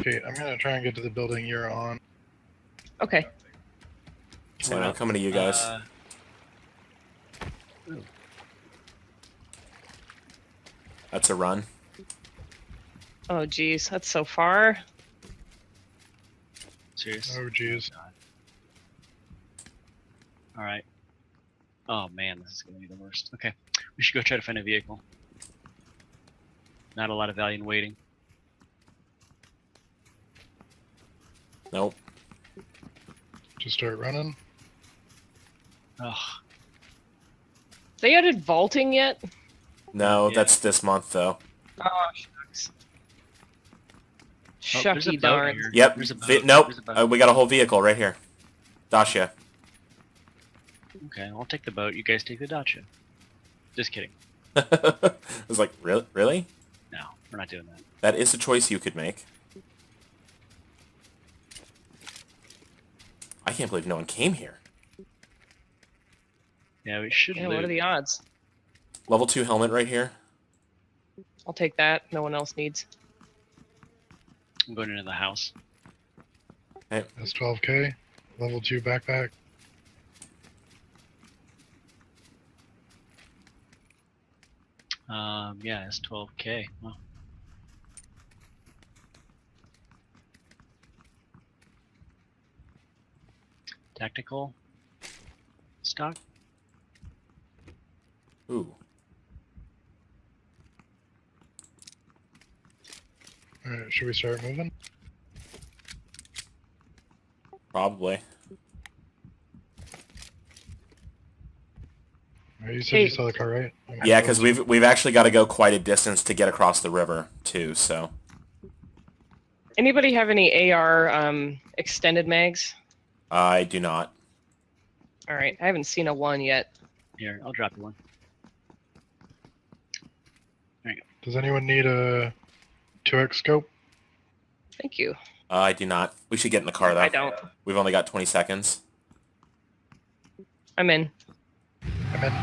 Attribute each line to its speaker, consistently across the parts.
Speaker 1: Okay, I'm gonna try and get to the building you're on.
Speaker 2: Okay.
Speaker 3: So I'm coming to you guys. That's a run.
Speaker 2: Oh, geez, that's so far.
Speaker 4: Serious?
Speaker 1: Oh, jeez.
Speaker 4: All right. Oh man, this is gonna be the worst. Okay, we should go try to find a vehicle. Not a lot of value in waiting.
Speaker 3: Nope.
Speaker 1: Just start running.
Speaker 4: Ugh.
Speaker 2: They added vaulting yet?
Speaker 3: No,
Speaker 4: Yeah.
Speaker 3: that's this month though.
Speaker 2: Oh, shucks.
Speaker 4: Oh, there's a
Speaker 2: Shucky
Speaker 4: boat
Speaker 2: darn.
Speaker 4: here.
Speaker 3: Yep.
Speaker 4: There's a boat.
Speaker 3: Nope.
Speaker 4: There's a boat.
Speaker 3: We got a whole vehicle right here. Dacia.
Speaker 4: Okay, I'll take the boat. You guys take the Dacia. Just kidding.
Speaker 3: I was like, really? Really?
Speaker 4: No, we're not doing that.
Speaker 3: That is a choice you could make. I can't believe no one came here.
Speaker 4: Yeah, we should
Speaker 2: Yeah,
Speaker 4: loot.
Speaker 2: what are the odds?
Speaker 3: Level 2 helmet right here.
Speaker 2: I'll take that. No one else needs.
Speaker 4: I'm going into the house.
Speaker 1: That's 12k. Level 2 backpack.
Speaker 4: Yeah, it's 12k. Well, tactical stock.
Speaker 3: Ooh.
Speaker 1: Alright, should we start moving?
Speaker 3: Probably.
Speaker 1: Alright, you said
Speaker 2: Hey.
Speaker 1: you saw the car, right?
Speaker 3: Yeah, because we've actually got to go quite a distance to get across the river too. So
Speaker 2: Anybody have any AR extended mags?
Speaker 3: I do not.
Speaker 2: All right, I haven't seen a one yet.
Speaker 4: Here, I'll drop you one.
Speaker 1: Does anyone need a 2x scope?
Speaker 2: Thank you.
Speaker 3: I do not. We should get in the car though.
Speaker 2: I don't.
Speaker 3: We've only got 20 seconds.
Speaker 2: I'm in.
Speaker 1: I'm in.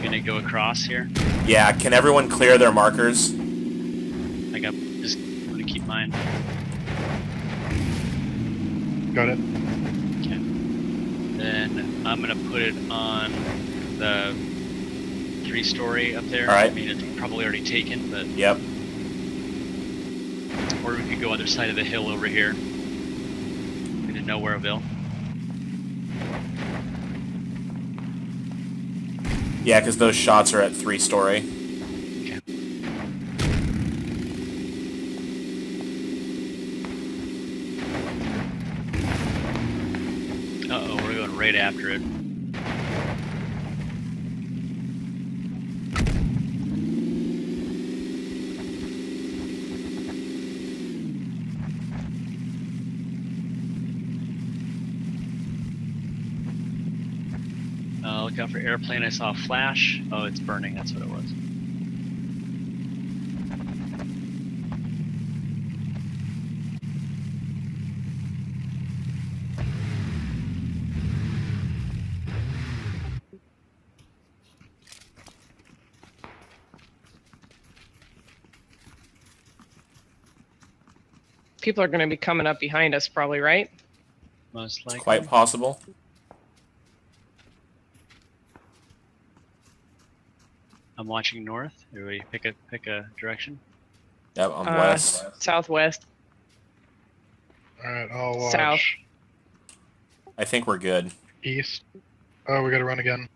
Speaker 4: Gonna go across here.
Speaker 3: Yeah. Can everyone clear their markers?
Speaker 4: I got. Just gonna keep mine.
Speaker 1: Got it.
Speaker 4: Okay. Then I'm gonna put it on the 3-story up there.
Speaker 3: All right.
Speaker 4: I mean, it's probably already taken, but
Speaker 3: Yep.
Speaker 4: or we could go other side of the hill over here. Into Nowhereville.
Speaker 3: Yeah, because those shots are at 3-story.
Speaker 4: Okay. Uh-oh, we're going right after it. Look out for airplane. I saw a flash. Oh, it's burning. That's what it was.
Speaker 2: People are going to be coming up behind us, probably, right?
Speaker 4: Most likely.
Speaker 3: Quite possible.
Speaker 4: I'm watching north. Everybody pick a direction.
Speaker 3: Yep, I'm west.
Speaker 2: Southwest.
Speaker 1: Alright, I'll watch
Speaker 2: South.
Speaker 3: I think we're good.
Speaker 1: east. Oh, we gotta run again.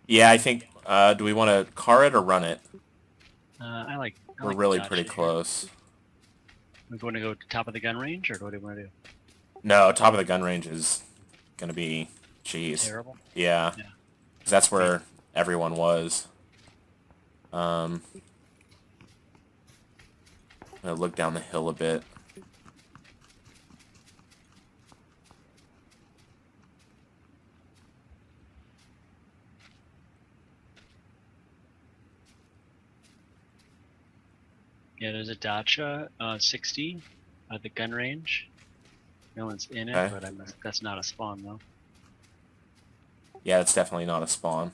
Speaker 3: Yeah, I think. Do we want to car it or run it?
Speaker 4: I like.
Speaker 3: We're really pretty close.
Speaker 4: We going to go to top of the gun range, or what do you want to do?
Speaker 3: No, top of the gun range is gonna be, jeez.
Speaker 4: Terrible.
Speaker 3: Yeah,
Speaker 4: Yeah.
Speaker 3: 'cause that's where everyone was. I'm gonna look down the hill a bit.
Speaker 4: Yeah, there's a Dacia 60 at the gun range. No one's in it,
Speaker 3: Okay.
Speaker 4: but that's not a spawn though.
Speaker 3: Yeah, it's definitely not a spawn.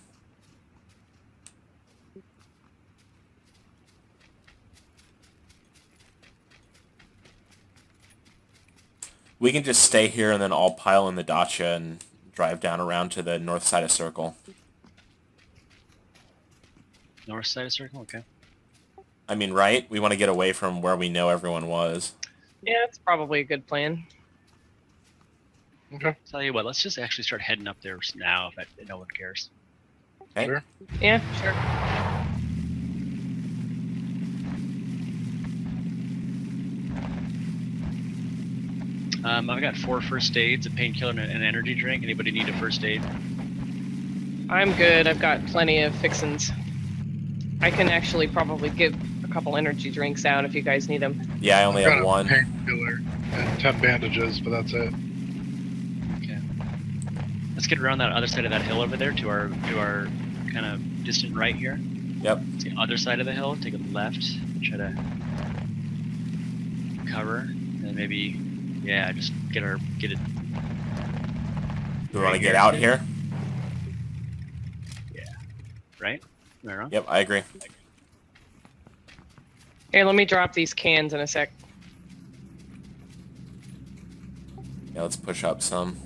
Speaker 3: We can just stay here and then all pile in the Dacia and drive down around to the north side of Circle.
Speaker 4: North side of circle, okay.
Speaker 3: I mean, right? We want to get away from where we know everyone was.
Speaker 2: Yeah, it's probably a good plan.
Speaker 1: Okay.
Speaker 4: Tell you what, let's just actually start heading up there now if no one cares.
Speaker 3: Okay.
Speaker 1: Sure.
Speaker 2: Yeah, sure.
Speaker 4: I've got 4 first aids, a painkiller, and an energy drink. Anybody need a first aid?
Speaker 2: I'm good. I've got plenty of fixins. I can actually probably give a couple energy drinks out if you guys need them.
Speaker 3: Yeah, I only
Speaker 1: I've got
Speaker 3: have
Speaker 1: a
Speaker 3: one.
Speaker 1: painkiller and 10 bandages, but that's it.
Speaker 4: Okay. Let's get around that other side of that hill over there to our kind of distant right here.
Speaker 3: Yep.
Speaker 4: It's the other side of the hill. Take a left. Try to cover, and maybe, yeah, just get it.
Speaker 3: Do we want
Speaker 4: Right
Speaker 3: to get
Speaker 4: here.
Speaker 3: out here?
Speaker 4: Right? Am I wrong?
Speaker 3: Yep, I agree.
Speaker 2: Here, let me drop these cans in a sec.
Speaker 3: Yeah, let's push up some.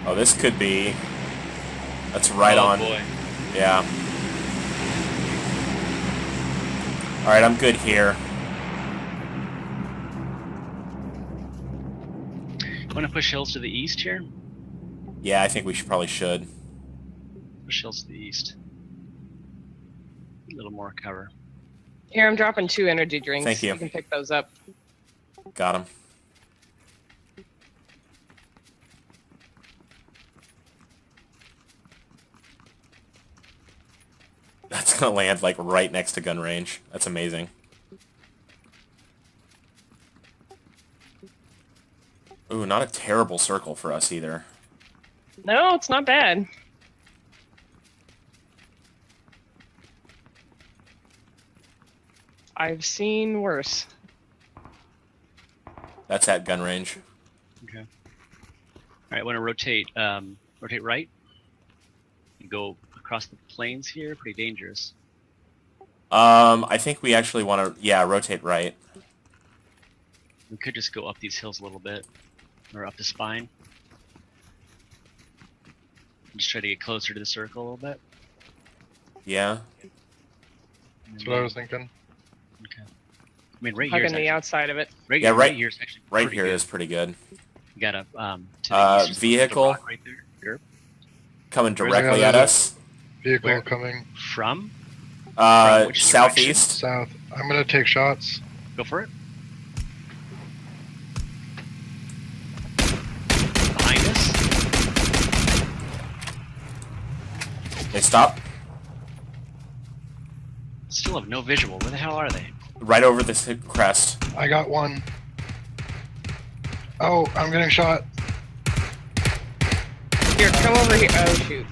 Speaker 3: Oh, this could be... That's right
Speaker 4: Oh,
Speaker 3: on.
Speaker 4: boy.
Speaker 3: Yeah. Alright, I'm good here.
Speaker 4: Want to push hills to the east here?
Speaker 3: Yeah, I think we probably should.
Speaker 4: Push hills to the east. A little more cover.
Speaker 2: Here, I'm dropping 2 energy drinks.
Speaker 3: Thank you.
Speaker 2: You can pick those up.
Speaker 3: Got him. That's gonna land like right next to gun range. That's amazing. Ooh, not a terrible circle for us either.
Speaker 2: No, it's not bad. I've seen worse.
Speaker 3: That's at gun range.
Speaker 4: Okay. All right, want to rotate. Rotate right. And go across the plains here. Pretty dangerous.
Speaker 3: I think we actually want to, yeah, rotate right.
Speaker 4: We could just go up these hills a little bit, or up the spine. Just try to get closer to the circle a little bit.
Speaker 3: Yeah.
Speaker 1: That's what I was thinking.
Speaker 4: Okay. I mean, right here.
Speaker 2: Hugging the outside of it.
Speaker 3: Yeah, right-
Speaker 4: here is actually
Speaker 3: Right
Speaker 4: pretty
Speaker 3: here
Speaker 4: good.
Speaker 3: is pretty good.
Speaker 4: You got a to the east, just
Speaker 3: vehicle.
Speaker 4: the rock right there. Here.
Speaker 3: Coming
Speaker 1: Where's
Speaker 3: directly
Speaker 1: the
Speaker 3: at
Speaker 1: other-
Speaker 3: us.
Speaker 1: Vehicle
Speaker 4: Where?
Speaker 1: coming
Speaker 4: From? From which
Speaker 3: Southeast.
Speaker 1: south. I'm gonna take shots.
Speaker 4: Go for it. Behind us.
Speaker 3: They stop.
Speaker 4: Still have no visual. Where the hell are they?
Speaker 3: Right over this crest.
Speaker 1: I got one. Oh, I'm getting shot.
Speaker 2: Here, come over here. Oh, shoot.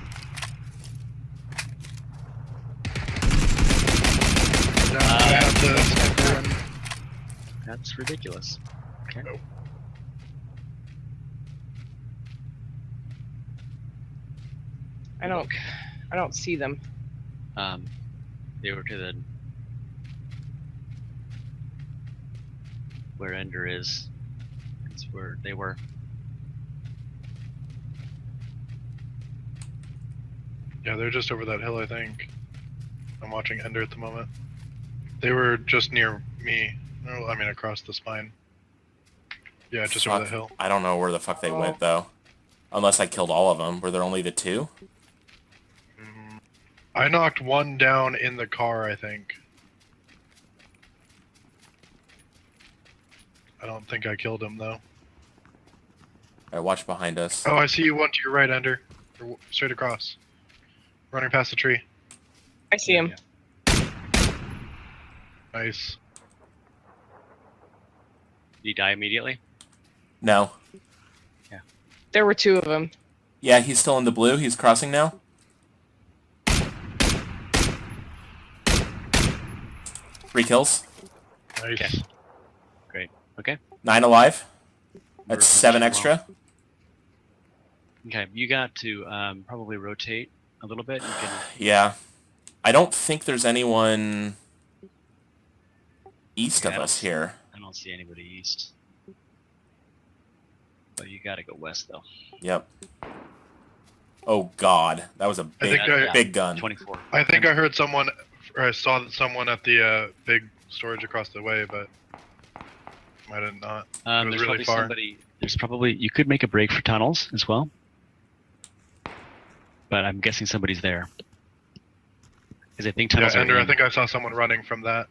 Speaker 1: No, I have the sniper and
Speaker 4: That's ridiculous. Okay.
Speaker 1: Nope.
Speaker 2: I don't see them.
Speaker 4: They were to the where Ender is. That's where they were.
Speaker 1: yeah, they're just over that hill, I think. I'm watching Ender at the moment. They were just near me. No, I mean across the spine. Yeah, just over
Speaker 3: Fuck.
Speaker 1: that hill.
Speaker 3: I don't know where the fuck they
Speaker 2: Oh.
Speaker 3: went though. Unless I killed all of them. Were there only the 2?
Speaker 1: I knocked one down in the car, I think. I don't think I killed him though.
Speaker 3: Alright, watch behind us.
Speaker 1: Oh, I see you one to your right, Ender. Or straight across. Running past the tree.
Speaker 2: I see him.
Speaker 1: Nice.
Speaker 4: Did he die immediately?
Speaker 3: No.
Speaker 2: There were 2 of them.
Speaker 3: Yeah, he's still in the blue. He's crossing now. 3 kills.
Speaker 1: Nice.
Speaker 4: Okay. Great. Okay.
Speaker 3: 9 alive.
Speaker 4: We're
Speaker 3: That's 7
Speaker 4: well.
Speaker 3: extra.
Speaker 4: Okay, you got to probably rotate a little bit. You can.
Speaker 3: Yeah. I don't think there's anyone east
Speaker 4: Yeah,
Speaker 3: of
Speaker 4: I don't
Speaker 3: us
Speaker 4: see-
Speaker 3: here.
Speaker 4: I don't see anybody east. But you gotta go west though.
Speaker 3: Yep. Oh god, that was a big,
Speaker 1: think I-
Speaker 3: big gun.
Speaker 4: 24.
Speaker 1: I think I heard someone, or I saw someone at the big storage across the way, but might have not. It was
Speaker 4: There's
Speaker 1: really
Speaker 4: probably
Speaker 1: far.
Speaker 4: somebody. There's probably you could make a break for tunnels as well. But I'm guessing somebody's there. Because I think
Speaker 1: Yeah,
Speaker 4: tunnels are
Speaker 1: Ender, I
Speaker 4: in.
Speaker 1: think I saw someone running from that.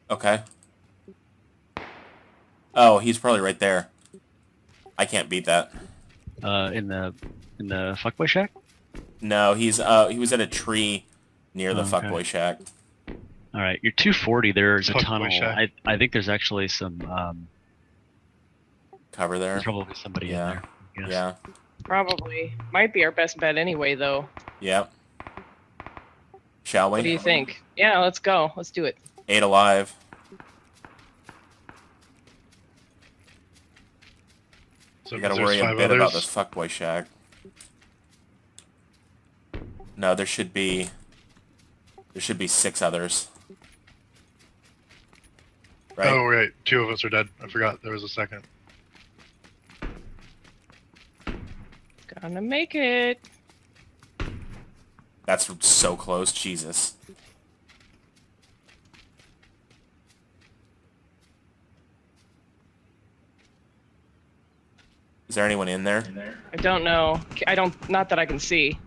Speaker 3: Okay. Oh, he's probably right there. I can't beat that.
Speaker 4: In the fuckboy shack.
Speaker 3: No, he was at a tree near the
Speaker 4: Oh, okay.
Speaker 3: fuckboy shack.
Speaker 4: All right, you're 240. There's a
Speaker 1: Fuckboy
Speaker 4: tunnel.
Speaker 1: shack.
Speaker 4: I think there's actually some.
Speaker 3: Cover there.
Speaker 4: There's probably somebody
Speaker 3: Yeah.
Speaker 4: in there. I guess.
Speaker 3: Yeah.
Speaker 2: Probably. Might be our best bet anyway, though.
Speaker 3: Yep. Shall
Speaker 2: What do
Speaker 3: we?
Speaker 2: you think? Yeah, let's go. Let's do it.
Speaker 3: 8 alive.
Speaker 1: So
Speaker 3: We gotta
Speaker 1: there's
Speaker 3: worry a
Speaker 1: 5
Speaker 3: bit about
Speaker 1: others.
Speaker 3: this fuckboy shack. No, there should be 6 others. Right?
Speaker 1: Oh, right. 2 of us are dead. I forgot there was a second.
Speaker 2: Gonna make it.
Speaker 3: That's so close, Jesus. Is there anyone in there?
Speaker 2: I don't know. Not that I can see.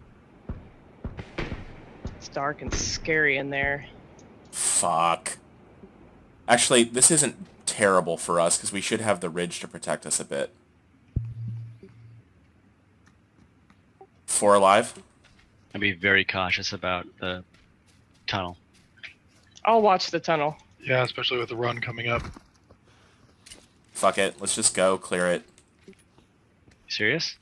Speaker 2: It's dark and scary in there.
Speaker 3: Fuck. Actually, this isn't terrible for us because we should have the ridge to protect us a bit. 4 alive?
Speaker 4: I'd be very cautious about the tunnel.
Speaker 2: I'll watch the tunnel.
Speaker 1: Yeah, especially with the run coming up.
Speaker 3: Fuck it. Let's just go clear it.
Speaker 4: Serious?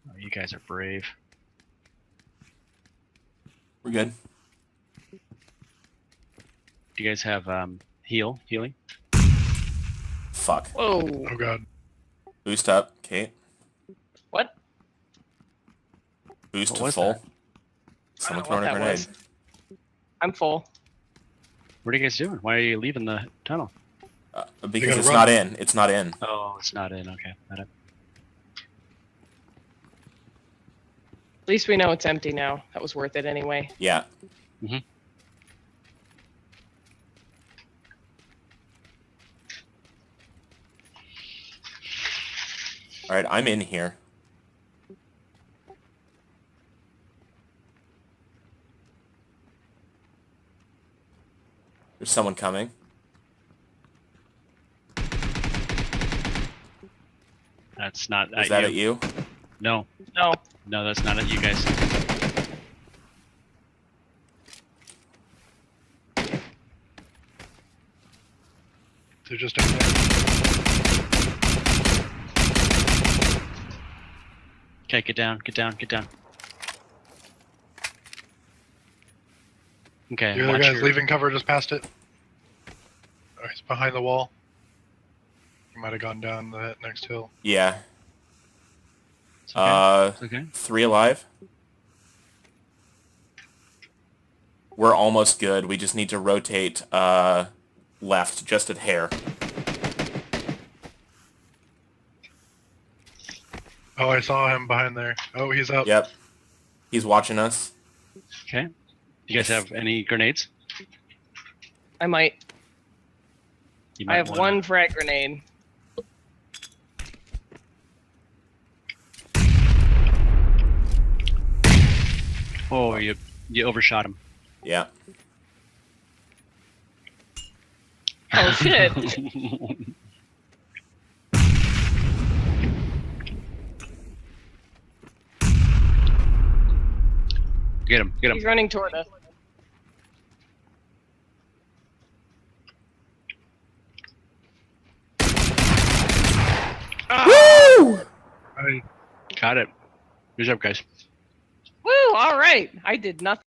Speaker 4: Oh, you guys are brave.
Speaker 3: We're good.
Speaker 4: Do you guys have healing?
Speaker 3: Fuck.
Speaker 2: Whoa.
Speaker 1: Oh god.
Speaker 3: Boost up, Kate.
Speaker 2: What?
Speaker 3: Boost
Speaker 4: What
Speaker 3: to
Speaker 4: was
Speaker 3: full.
Speaker 4: that?
Speaker 3: Someone
Speaker 2: I don't know
Speaker 3: throwing a
Speaker 2: what that
Speaker 3: grenade.
Speaker 2: was. I'm full.
Speaker 4: What are you guys doing? Why are you leaving the tunnel?
Speaker 3: Because
Speaker 1: gotta
Speaker 3: it's
Speaker 1: run.
Speaker 3: not in. It's not in.
Speaker 4: Oh, it's not in. Okay. Got it.
Speaker 2: At least we know it's empty now. That was worth it anyway.
Speaker 3: Yeah.
Speaker 4: Mhm.
Speaker 3: Alright, I'm in here. There's someone coming.
Speaker 4: That's not
Speaker 3: Is that at you?
Speaker 4: No,
Speaker 2: No.
Speaker 4: no, that's not at you guys.
Speaker 1: They're just in there.
Speaker 4: Okay, get down, get down, get down. Okay,
Speaker 1: The other
Speaker 4: watch
Speaker 1: guy's
Speaker 4: your-
Speaker 1: leaving cover just past it. Oh, he's behind the wall. He might have gone down the next hill.
Speaker 3: Yeah.
Speaker 4: It's okay. It's okay.
Speaker 3: 3 alive. We're almost good. We just need to rotate left, just a hair.
Speaker 1: Oh, I saw him behind there. Oh, he's up.
Speaker 3: Yep. He's watching us.
Speaker 4: Okay. You guys have any grenades?
Speaker 2: I might.
Speaker 4: You
Speaker 2: I
Speaker 4: might
Speaker 2: have
Speaker 4: wanna-
Speaker 2: one frag grenade.
Speaker 4: Oh, you overshot him.
Speaker 3: Yeah.
Speaker 2: Oh shit.
Speaker 4: Get him, get him.
Speaker 2: He's running toward us.
Speaker 3: Woo!
Speaker 1: I
Speaker 4: Got it. Good job, guys.
Speaker 2: Woo! All right. I did nothing.